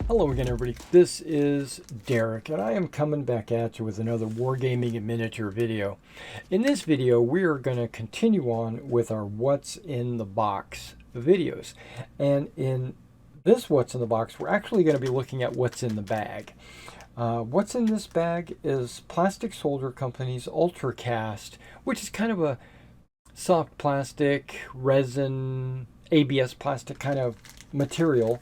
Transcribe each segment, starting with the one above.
Hello again, everybody. This is Derek, and I am coming back at you with another Wargaming and Miniature video. In this video, we are going to continue on with our What's in the Box videos. And in this What's in the Box, we're actually going to be looking at what's in the bag. What's in this bag is Plastic Soldier Company's Ultracast, which is kind of a soft plastic, resin, ABS plastic kind of material.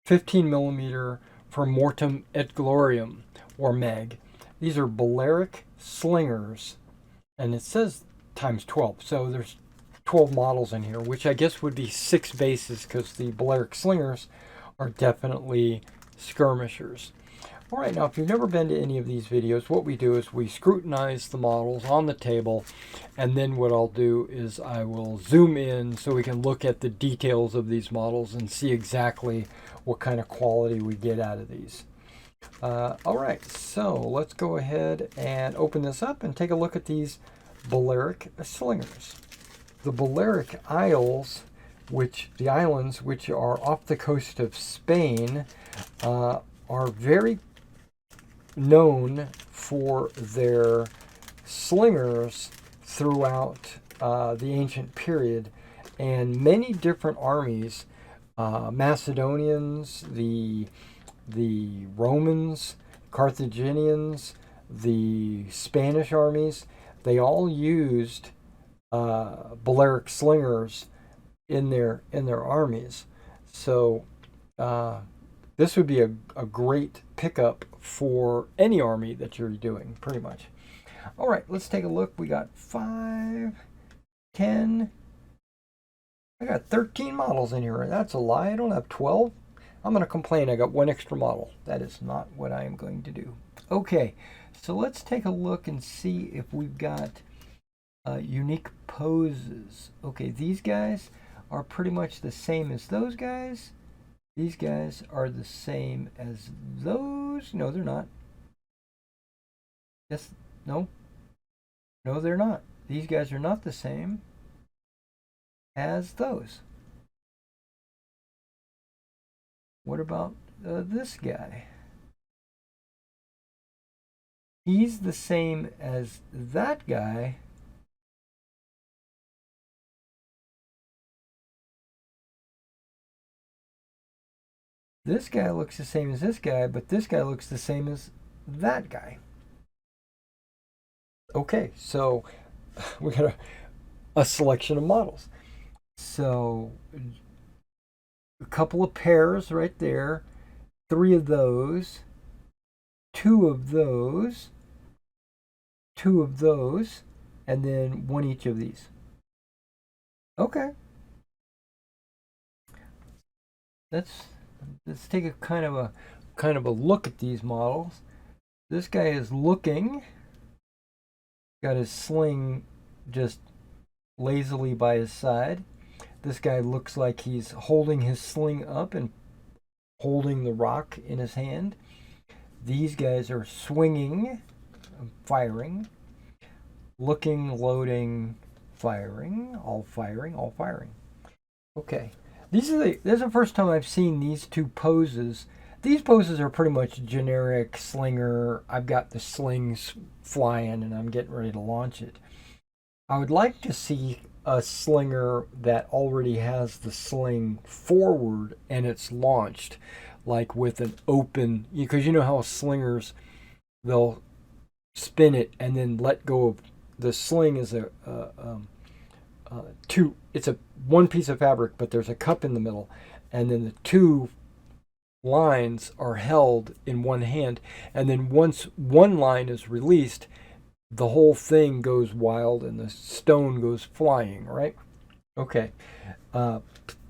15 millimeter for Mortem et Gloriam, or Meg. These are Balearic Slingers, and it says times 12, so there's 12 models in here, which I guess would be 6 bases, because the Balearic Slingers are definitely skirmishers. All right, now if you've never been to any of these videos, what we do is we scrutinize the models on the table, and then what I'll do is I will zoom in so we can look at the details of these models and see exactly what kind of quality we get out of these. All right, so let's go ahead and open this up and take a look at these Balearic Slingers. The Balearic Isles, the islands which are off the coast of Spain, are very known for their slingers throughout the ancient period, and many different armies, Macedonians, the Romans, Carthaginians, the Spanish armies, they all used Balearic slingers in their armies. So this would be a great pickup for any army that you're doing, pretty much. All right, let's take a look. We got 5, 10. I got 13 models in here. That's a lie. I don't have 12. I'm going to complain. I got 1 extra model. That is not what I am going to do. Okay, so let's take a look and see if we've got unique poses. Okay, these guys are pretty much the same as those guys. These guys are the same as those. No, they're not. Yes, no. No, they're not. These guys are not the same as those. What about this guy? He's the same as that guy. This guy looks the same as this guy, but this guy looks the same as that guy. Okay, so we got a selection of models. So a couple of pairs right there, 3 of those, 2 of those, 2 of those, and then 1 each of these. Okay. Let's take a kind of a look at these models. This guy is looking, got his sling just lazily by his side. This guy looks like he's holding his sling up and holding the rock in his hand. These guys are swinging, firing, looking, loading, firing, all firing, all firing. Okay. This is the first time I've seen these 2 poses. These poses are pretty much generic slinger. I've got the slings flying and I'm getting ready to launch it. I would like to see a slinger that already has the sling forward and it's launched, like with an open, because you know how slingers, they'll spin it and then let go of the sling. Is it's a 1 piece of fabric, but there's a cup in the middle, and then the 2 lines are held in 1 hand, and then once 1 line is released, the whole thing goes wild and the stone goes flying, right? Okay.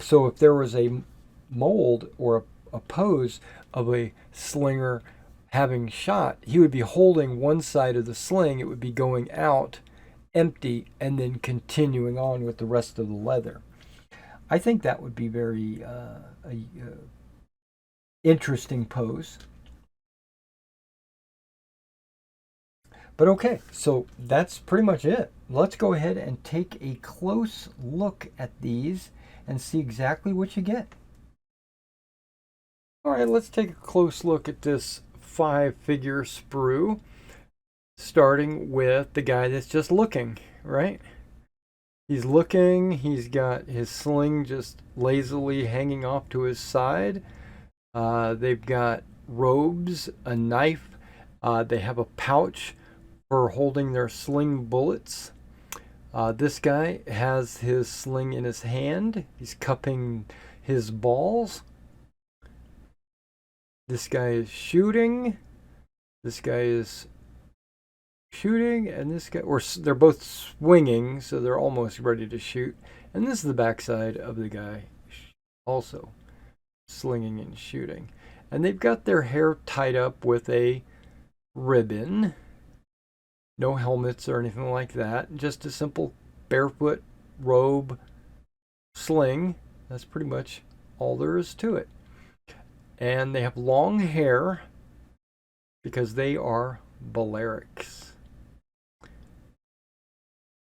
So if there was a mold or a pose of a slinger having shot, he would be holding 1 side of the sling, it would be going out empty and then continuing on with the rest of the leather. I think that would be very interesting pose. But okay, so that's pretty much it. Let's go ahead and take a close look at these and see exactly what you get. All right, let's take a close look at this 5-figure sprue, starting with the guy that's just looking, right? He's looking, he's got his sling just lazily hanging off to his side. They've got robes, a knife, they have a pouch for holding their sling bullets. This guy has his sling in his hand. He's cupping his balls. This guy is shooting. This guy is shooting, and this guy, or they're both swinging, so they're almost ready to shoot. And this is the backside of the guy, also slinging and shooting. And they've got their hair tied up with a ribbon. No helmets or anything like that. Just a simple barefoot robe sling. That's pretty much all there is to it. And they have long hair because they are Balearics.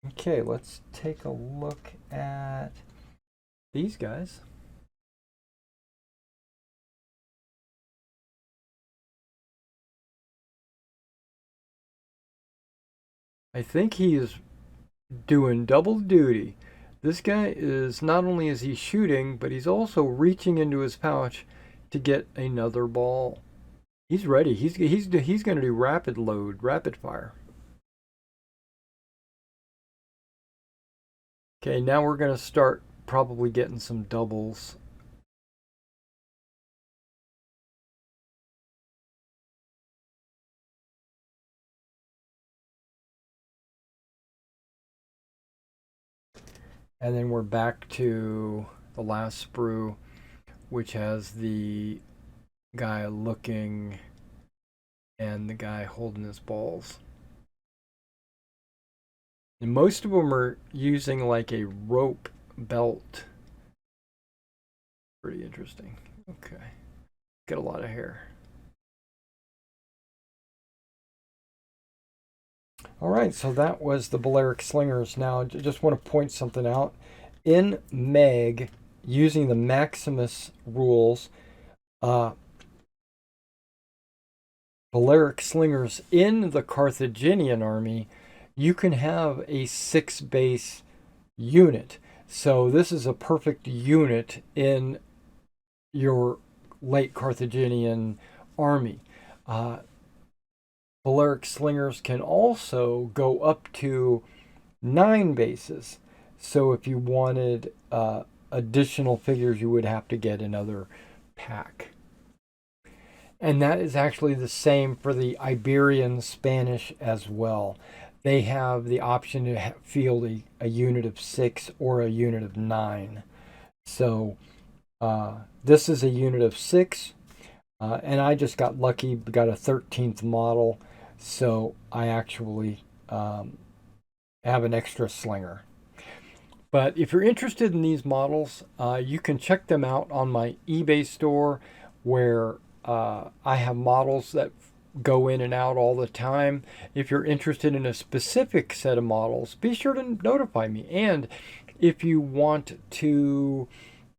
Okay, let's take a look at these guys. I think he is doing double duty. This guy is, not only is he shooting, but he's also reaching into his pouch to get another ball. He's ready. He's going to do rapid load, rapid fire. Okay, now we're going to start probably getting some doubles. And then we're back to the last sprue, which has the guy looking and the guy holding his balls. And most of them are using like a rope belt. Pretty interesting. Okay. Got a lot of hair. All right, so that was the Balearic Slingers. Now, I just want to point something out. In Meg, using the Maximus rules, Balearic Slingers in the Carthaginian army, you can have a 6-base unit. So this is a perfect unit in your late Carthaginian army. Balearic Slingers can also go up to 9 bases. So if you wanted additional figures, you would have to get another pack. And that is actually the same for the Iberian Spanish as well. They have the option to field a unit of 6 or a unit of 9. So this is a unit of 6. And I just got lucky, got a 13th model. So I actually have an extra slinger. But if you're interested in these models, you can check them out on my eBay store, where I have models that go in and out all the time. If you're interested in a specific set of models, be sure to notify me. And if you want to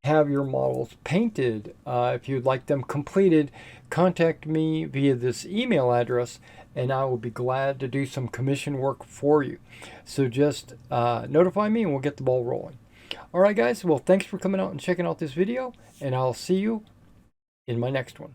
have your models painted, if you'd like them completed, contact me via this email address, and I will be glad to do some commission work for you. So just notify me and we'll get the ball rolling. All right, guys. Well, thanks for coming out and checking out this video, and I'll see you in my next one.